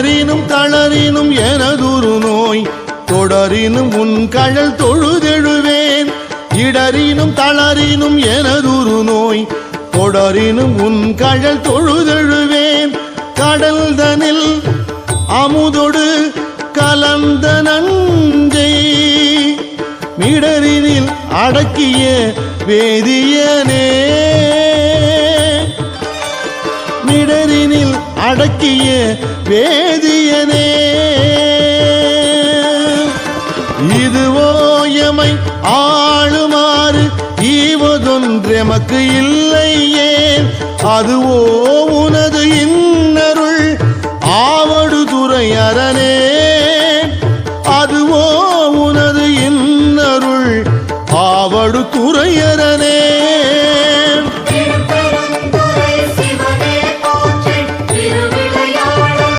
இடறினும் தளறினும் எனதுரு நோய் தொடரினும் உன் கழல் தொழுதெழுவேன். இடறினும் தளறினும் எனதுரு நோய் தொடரினும் உன் கழல் தொழுதெழுவேன். கடல் தனில் அமுதொடு கலந்த நஞ்சை மிடரினில் அடக்கிய வேதியனே. மிடரினில் அடக்கிய வேதியனே. இதுவோ எமை ஆளுமாறு ஈவதொன்றெமக்கு இல்லையேன். அதுவோ உனது இன்னருள் ஆவடு துறை அரணே.